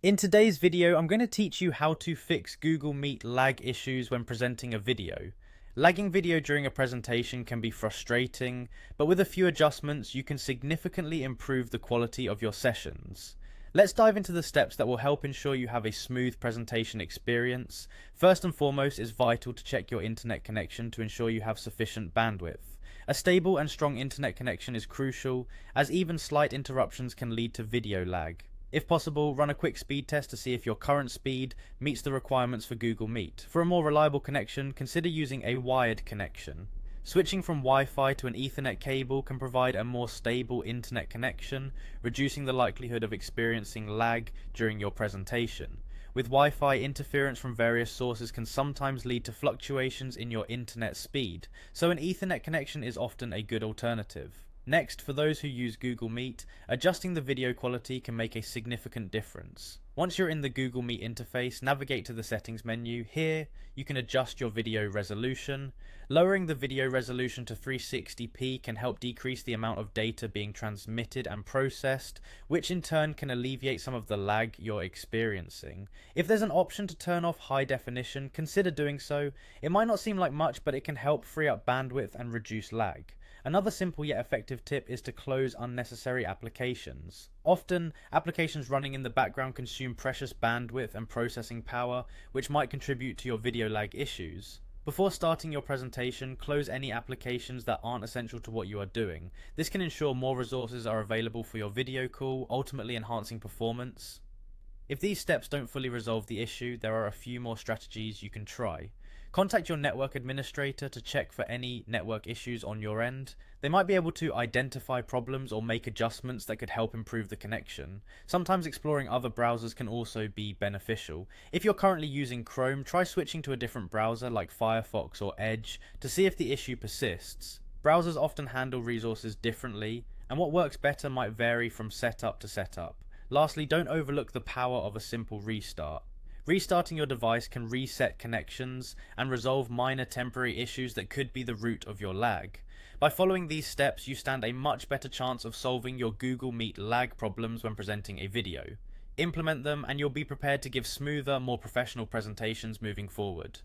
In today's video, I'm going to teach you how to fix Google Meet lag issues when presenting a video. Lagging video during a presentation can be frustrating, but with a few adjustments, you can significantly improve the quality of your sessions. Let's dive into the steps that will help ensure you have a smooth presentation experience. First and foremost, it's vital to check your internet connection to ensure you have sufficient bandwidth. A stable and strong internet connection is crucial, as even slight interruptions can lead to video lag. If possible, run a quick speed test to see if your current speed meets the requirements for Google Meet. For a more reliable connection, consider using a wired connection. Switching from Wi-Fi to an Ethernet cable can provide a more stable internet connection, reducing the likelihood of experiencing lag during your presentation. With Wi-Fi, interference from various sources can sometimes lead to fluctuations in your internet speed, so an Ethernet connection is often a good alternative. Next, for those who use Google Meet, adjusting the video quality can make a significant difference. Once you're in the Google Meet interface, navigate to the settings menu. Here, you can adjust your video resolution. Lowering the video resolution to 360p can help decrease the amount of data being transmitted and processed, which in turn can alleviate some of the lag you're experiencing. If there's an option to turn off high definition, consider doing so. It might not seem like much, but it can help free up bandwidth and reduce lag. Another simple yet effective tip is to close unnecessary applications. Often, applications running in the background consume precious bandwidth and processing power, which might contribute to your video lag issues. Before starting your presentation, close any applications that aren't essential to what you are doing. This can ensure more resources are available for your video call, ultimately enhancing performance. If these steps don't fully resolve the issue, there are a few more strategies you can try. Contact your network administrator to check for any network issues on your end. They might be able to identify problems or make adjustments that could help improve the connection. Sometimes exploring other browsers can also be beneficial. If you're currently using Chrome, try switching to a different browser like Firefox or Edge to see if the issue persists. Browsers often handle resources differently, and what works better might vary from setup to setup. Lastly, don't overlook the power of a simple restart. Restarting your device can reset connections and resolve minor temporary issues that could be the root of your lag. By following these steps, you stand a much better chance of solving your Google Meet lag problems when presenting a video. Implement them and you'll be prepared to give smoother, more professional presentations moving forward.